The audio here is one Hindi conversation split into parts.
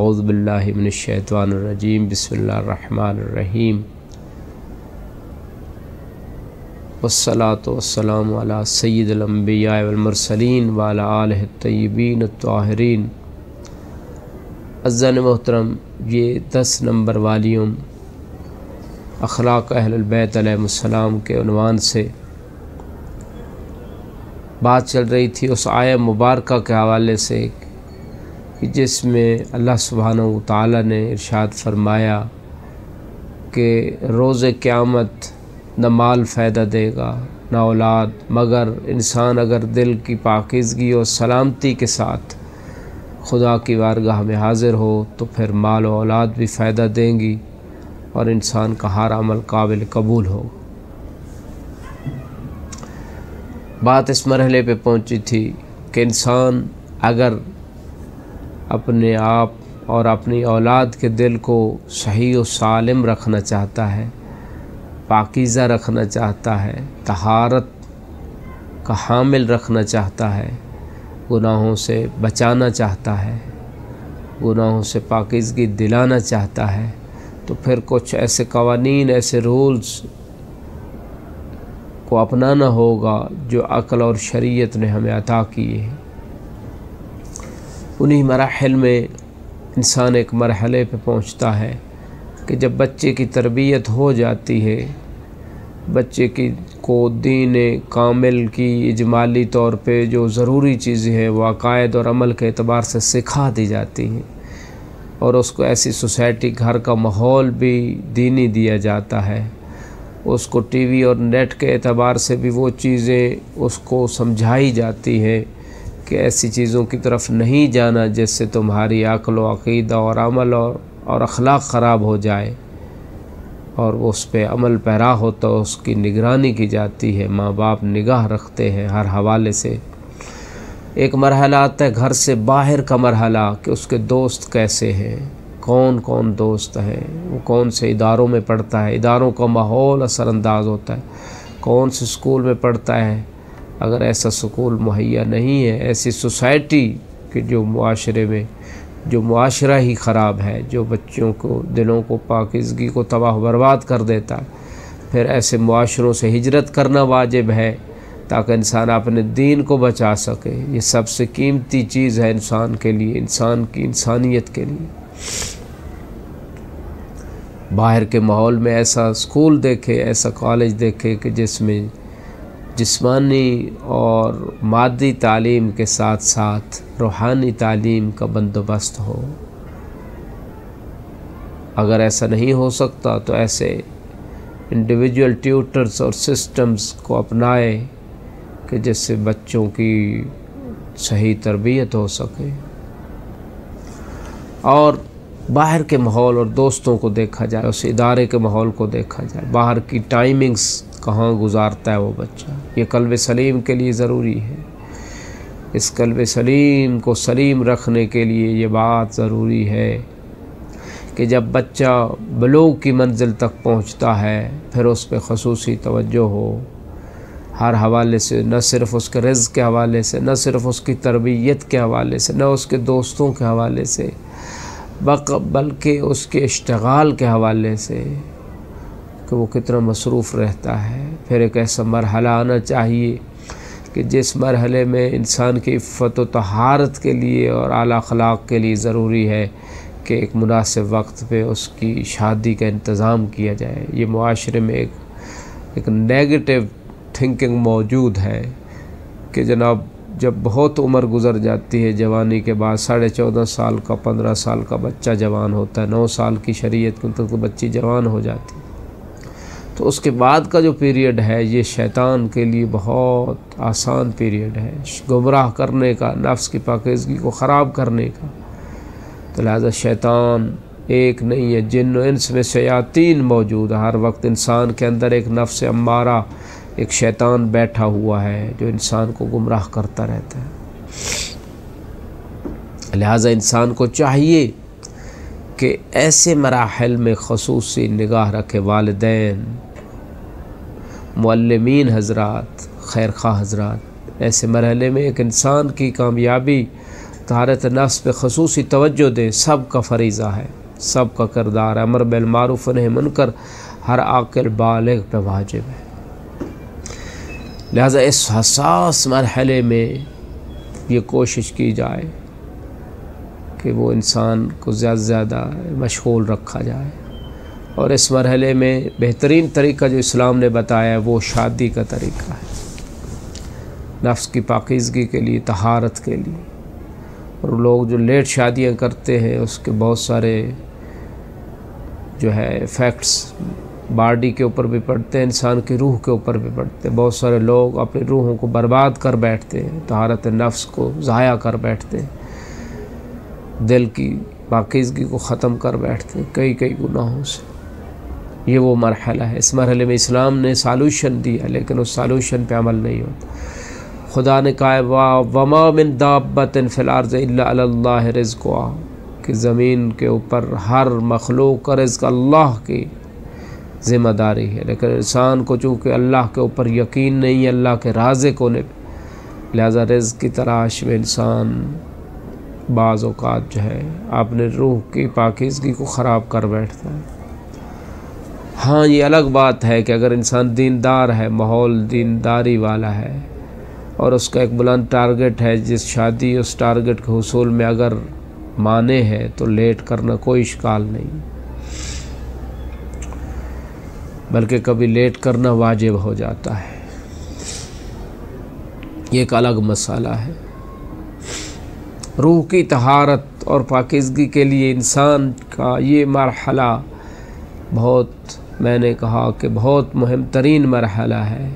औज़ु बिल्लाहि मिनश शैतानिर रजीम बिस्मिल्लाहिर रहमानिर रहीम वस्सलातु वस्सलामु अला सय्यिदिल अंबिया वल मुरसलीन व अला आलिहि तय्यबीन अत्ताहिरीन। अज़्ज़ान मोहतरम, ये 10 नंबर वॉल्यूम अखलाक अहलुल बैत अलैहिमुस्सलाम के उन्वान से बात चल रही थी उस आया मुबारका के हवाले से कि जिसमें अल्लाह सुब्हानहू व तआला ने इरशाद फरमाया कि रोज़े क़यामत न माल फ़ायदा देगा न औलाद, मगर इंसान अगर दिल की पाकीज़गी और सलामती के साथ खुदा की बारगाह में हाज़िर हो तो फिर माल और औलाद भी फ़ायदा देंगी और इंसान का हर अमल काबिल कबूल हो। बात इस मरहले पे पहुंची थी कि इंसान अगर अपने आप और अपनी औलाद के दिल को सही और सालिम रखना चाहता है, पाकीज़ा रखना चाहता है, तहारत का हामिल रखना चाहता है, गुनाहों से बचाना चाहता है, गुनाहों से पाकीज़गी दिलाना चाहता है, तो फिर कुछ ऐसे कवानीन, ऐसे रूल्स को अपनाना होगा जो अक़ल और शरीयत ने हमें अता किए हैं। उन्हीं मराहिल में इंसान एक मरहले पे पहुंचता है कि जब बच्चे की तरबियत हो जाती है, बच्चे को दीन कामिल की इजमाली तौर पे जो ज़रूरी चीज़ें हैं वो अक़ायद और अमल के एतबार से सिखा दी जाती हैं और उसको ऐसी सोसाइटी, घर का माहौल भी दीनी दिया जाता है, उसको टीवी और नेट के एतबार से भी वो चीज़ें उसको समझाई जाती हैं कि ऐसी चीज़ों की तरफ नहीं जाना जिससे तुम्हारी अक़ल व अक़ीदा और अमल और अखलाक ख़राब हो जाए, और वो उस पर अमल पैरा हो तो उसकी निगरानी की जाती है। माँ बाप निगाह रखते हैं हर हवाले से। एक मरहला आता है घर से बाहर का मरहला कि उसके दोस्त कैसे हैं, कौन कौन दोस्त हैं, वो कौन से इदारों में पढ़ता है, इदारों का माहौल असरअंदाज होता है, कौन से स्कूल में पढ़ता है। अगर ऐसा स्कूल मुहैया नहीं है, ऐसी सोसाइटी के जो मुआशरे में जो मुआशरा ही ख़राब है, जो बच्चों को दिलों को पाकीज़गी को तबाह बर्बाद कर देता है, फिर ऐसे मुआशरों से हिजरत करना वाजिब है ताकि इंसान अपने दीन को बचा सके। ये सबसे कीमती चीज़ है इंसान के लिए, इंसान की इंसानियत के लिए। बाहर के माहौल में ऐसा स्कूल देखे, ऐसा कॉलेज देखे कि जिसमें जिस्मानी और मादी तालीम के साथ साथ रूहानी तालीम का बंदोबस्त हो। अगर ऐसा नहीं हो सकता तो ऐसे इंडिविजुअल ट्यूटर्स और सिस्टम्स को अपनाए कि जिससे बच्चों की सही तरबियत हो सके। और बाहर के माहौल और दोस्तों को देखा जाए, उस इदारे के माहौल को देखा जाए, बाहर की टाइमिंग्स कहाँ गुजारता है वो बच्चा। ये क़ल्ब सलीम के लिए ज़रूरी है। इस क़ल्ब सलीम को सलीम रखने के लिए ये बात ज़रूरी है कि जब बच्चा बलूग़ की मंजिल तक पहुँचता है फिर उस पर ख़ुसूसी तवज्जो हो हर हवाले से, न सिर्फ़ उसके रिज़्क़ के हवाले से, न सिर्फ़ उसकी तरबियत के हवाले से, न उसके दोस्तों के हवाले से, बल्कि उसके इश्तिगाल के हवाले से कि वो कितना मसरूफ़ रहता है। फिर एक ऐसा मरहला आना चाहिए कि जिस मरहले में इंसान की इफ़्फ़त व तहारत के लिए और आला अखलाक के लिए ज़रूरी है कि एक मुनासिब वक्त पे उसकी शादी का इंतज़ाम किया जाए। ये मुआशरे में एक नेगेटिव थिंकिंग मौजूद है कि जनाब जब बहुत उम्र गुज़र जाती है जवानी के बाद, 14.5 साल का 15 साल का बच्चा जवान होता है, 9 साल की शरीयत के तक तो बच्ची जवान हो जाती है, तो उसके बाद का जो पीरियड है ये शैतान के लिए बहुत आसान पीरियड है, गुमराह करने का, नफ्स की पाकीज़गी को ख़राब करने का। तो लिहाजा शैतान एक नहीं है, जिन्न और इंस में शयातीन मौजूद है। हर वक्त इंसान के अंदर एक नफ्स अम्मारा, एक शैतान बैठा हुआ है जो इंसान को गुमराह करता रहता है। लिहाजा इंसान को चाहिए कि ऐसे मराहिल में ख़ुसूसी निगाह रखे। वालिदैन, मुअल्लिमीन हज़रात, खैर खा हज़रात, ऐसे मरहले में एक इंसान की कामयाबी तहारत नफ्स पे ख़ुसूसी तवज्जो दे, सब का फरीज़ा है, सब का किरदार है। अमर बिल मारूफ़ नही मुनकर हर आकिल बालिग पे वाजिब है। लिहाजा इस हसास मरहले में ये कोशिश की जाए कि वो इंसान को ज़्यादा से ज़्यादा मशगूल रखा जाए। और इस मरहले में बेहतरीन तरीका जो इस्लाम ने बताया है वो शादी का तरीका है, नफ्स की पाकीज़गी के लिए, तहारत के लिए। और लोग जो लेट शादियां करते हैं उसके बहुत सारे जो है इफ़ेक्ट्स बॉडी के ऊपर भी पड़ते हैं, इंसान की रूह के ऊपर भी पड़ते हैं। बहुत सारे लोग अपनी रूहों को बर्बाद कर बैठते हैं, तहारत नफ्स को ज़ाया कर बैठते हैं, दिल की पाकीज़गी को ख़त्म कर बैठते हैं कई कई गुनाहों से। ये वो मरहला है। इस मरहले में इस्लाम ने सॉल्यूशन दिया, लेकिन उस सॉल्यूशन पे अमल नहीं होता। खुदा ने कहा वमा मिन दाब्बतिन फिल अर्ज़ि इल्ला अल्लाह रिज़्क़ुहा, कि ज़मीन के ऊपर हर मखलूक का रिज़्क़ अल्लाह की ज़िम्मेदारी है। लेकिन इंसान को चूँकि अल्लाह के ऊपर यकीन नहीं है, अल्लाह के राज़िक़ होने पे, लिहाजा रिज़्क़ की तलाश में इंसान बाज़ औक़ात जो है अपने रूह की पाकीज़गी को ख़राब कर बैठता है। हाँ, ये अलग बात है कि अगर इंसान दीनदार है, माहौल दीनदारी वाला है और उसका एक बुलंद टारगेट है, जिस शादी उस टारगेट के हुसूल में अगर माने है तो लेट करना कोई इश्काल नहीं, बल्कि कभी लेट करना वाजिब हो जाता है। ये एक अलग मसाला है। रूह की तहारत और पाकीज़गी के लिए इंसान का ये मरहला बहुत, मैंने कहा कि बहुत मुहिम तरीन मरहला है,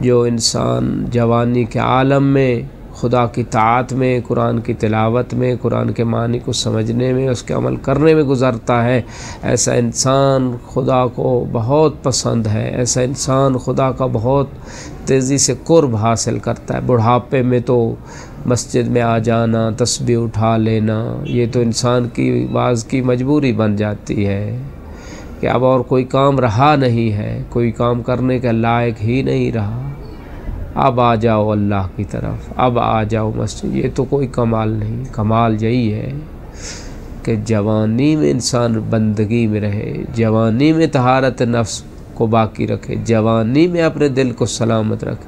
जो इंसान जवानी के आलम में खुदा की ताअत में, कुरान की तिलावत में, कुरान के मानी को समझने में, उसके अमल करने में गुज़रता है। ऐसा इंसान खुदा को बहुत पसंद है, ऐसा इंसान खुदा का बहुत तेज़ी से कुर्ब हासिल करता है। बुढ़ापे में तो मस्जिद में आ जाना, तस्बीह उठा लेना, ये तो इंसान की बाज़ की मजबूरी बन जाती है कि अब और कोई काम रहा नहीं है, कोई काम करने के लायक ही नहीं रहा, अब आ जाओ अल्लाह की तरफ, अब आ जाओ मस्जिद। ये तो कोई कमाल नहीं। कमाल यही है कि जवानी में इंसान बंदगी में रहे, जवानी में तहारत नफ्स को बाकी रखे, जवानी में अपने दिल को सलामत रखे,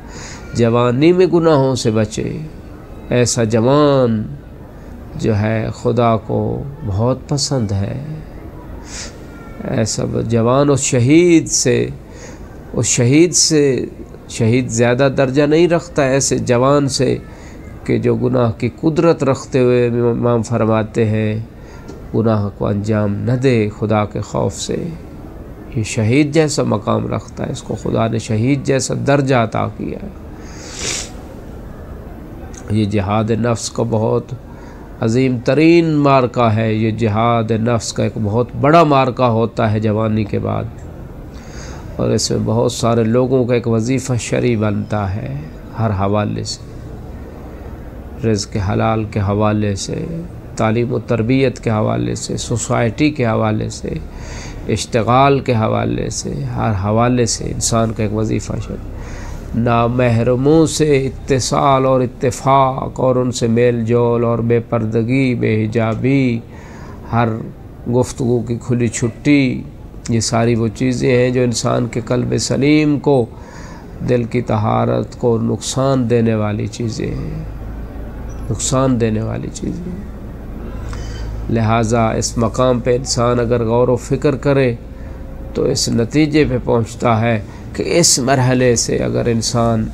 जवानी में गुनाहों से बचे। ऐसा जवान जो है खुदा को बहुत पसंद है। ऐसा जवान उस शहीद से शहीद ज़्यादा दर्जा नहीं रखता ऐसे जवान से कि जो गुनाह की कुदरत रखते हुए इमाम फरमाते हैं गुनाह को अंजाम न दे खुदा के खौफ से। ये शहीद जैसा मकाम रखता है, इसको खुदा ने शहीद जैसा दर्जा अता किया है। ये जिहाद नफ्स का बहुत अजीम तरीन मार्का है। ये जिहाद नफ्स का एक बहुत बड़ा मार्का होता है जवानी के बाद, और इसमें बहुत सारे लोगों का एक वजीफ़ा शरई बनता है हर हवाले से, रिज़्क़ हलाल के हवाले से, तालीम व तरबियत के हवाले से, सोसाइटी के हवाले से, इश्तिगाल के हवाले से, हर हवाले से इंसान का एक वजीफ़ा शरई। नामहरमों से इत्तिसाल और इत्तेफाक और उनसे मेल जोल और बेपर्दगी, बेहिजाबी, हर गुफ्तगू की खुली छुट्टी, ये सारी वो चीज़ें हैं जो इंसान के क़ल्ब सलीम को, दिल की तहारत को नुकसान देने वाली चीज़ें हैं, नुकसान देने वाली चीज़ें। लिहाजा इस मकाम पे इंसान अगर गौर व फ़िक्र करे तो इस नतीजे पे पहुंचता है कि इस मरहले से अगर इंसान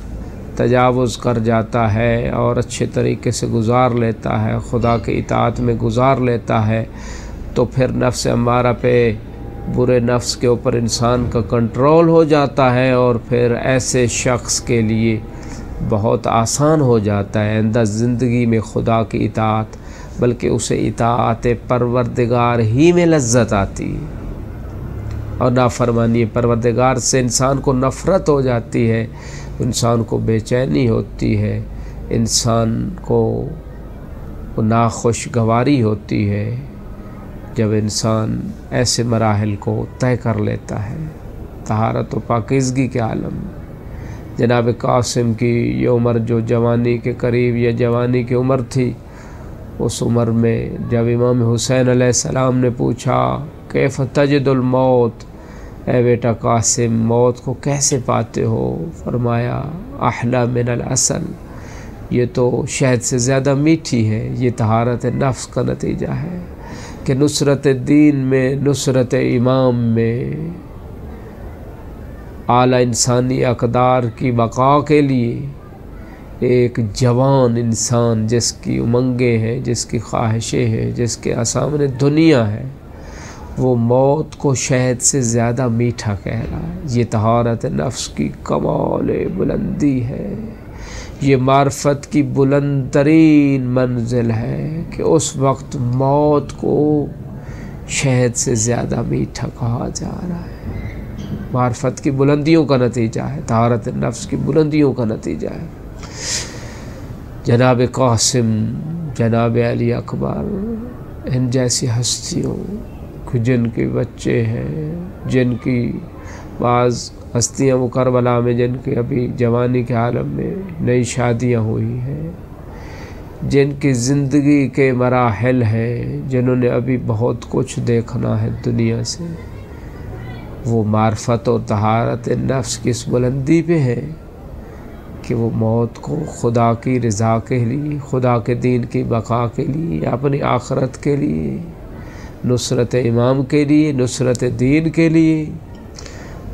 तजावुज़ कर जाता है और अच्छे तरीके से गुज़ार लेता है, खुदा के इताअत में गुज़ार लेता है, तो फिर नफ्स अम्मारा पे, बुरे नफ्स के ऊपर इंसान का कंट्रोल हो जाता है, और फिर ऐसे शख्स के लिए बहुत आसान हो जाता है आइंदा ज़िंदगी में खुदा की इताअत, बल्कि उसे इताअत परवरदिगार ही में लज्जत आती है। और नाफरमानी परवरदिगार से इंसान को नफ़रत हो जाती है, इंसान को बेचैनी होती है, इंसान को नाखुशगवारी होती है जब इंसान ऐसे मराहिल को तय कर लेता है तहारत व पाकीज़गी के आलम में। जनाब कासिम की ये उम्र जो जवानी के करीब या जवानी की उम्र थी, उस उम्र में जब इमाम हुसैन अलैहिस्सलाम ने पूछा कैफ़ तजिदुल मौत, ए बेटा कासिम मौत को कैसे पाते हो, फरमाया अहला मिनल असल, ये तो शहद से ज़्यादा मीठी है। ये तहारत नफ्स का नतीजा है कि नुसरत दीन में, नुसरत इमाम में, आला इंसानी अक़दार की बका के लिए एक जवान इंसान जिसकी उमंगें हैं, जिसकी ख्वाहिशें हैं, जिसके सामने दुनिया है, वो मौत को शहद से ज़्यादा मीठा कह रहा है। ये तहारत नफ्स की कमाल बुलंदी है, ये मार्फत की बुलंद तरीन मंजिल है कि उस वक्त मौत को शहद से ज़्यादा मीठा कहा जा रहा है। मार्फत की बुलंदियों का नतीजा है, तहारत नफ्स की बुलंदियों का नतीजा है। जनाब कासिम, जनाब अली अकबर, इन जैसी हस्तियों जिनके बच्चे हैं, जिनकी बाज़ हस्तियाँ वो करबला में, जिनकी अभी जवानी के आलम में नई शादियाँ हुई हैं, जिनकी ज़िंदगी के मराहिल हैं, जिन्होंने अभी बहुत कुछ देखना है दुनिया से, वो मार्फत और तहारत नफ्स की इस बुलंदी पे है कि वो मौत को खुदा की रज़ा के लिए, खुदा के दीन की बका के लिए, अपनी आखरत के लिए, नुसरत इमाम के लिए, नुसरत दीन के लिए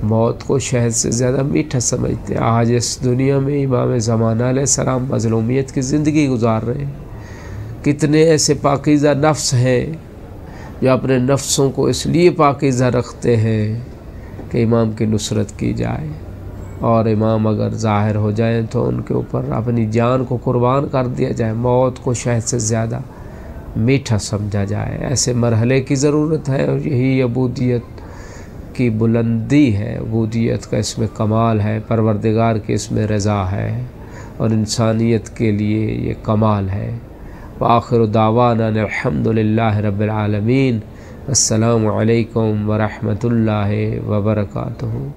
मौत को शहद से ज़्यादा मीठा समझते हैं। आज इस दुनिया में इमाम ज़माना अलैहिस्सलाम मज़लूमियत की ज़िंदगी गुजार रहे हैं। कितने ऐसे पाकीज़ा नफ्स हैं जो अपने नफ्सों को इसलिए पाकीज़ा रखते हैं कि इमाम की नुसरत की जाए, और इमाम अगर ज़ाहिर हो जाए तो उनके ऊपर अपनी जान को कुर्बान कर दिया जाए, मौत को शहद से ज़्यादा मीठा समझा जाए। ऐसे मरहले की ज़रूरत है, और यही अबूदियत की बुलंदी है, अबूदियत का इसमें कमाल है, परवरदिगार की इसमें रज़ा है, और इंसानियत के लिए ये कमाल है। व आखिर दावाना अल्हम्दुलिल्लाहि रब्बिल आलमीन। अस्सलामु अलैकुम व रहमतुल्लाहि व बरकातुहू।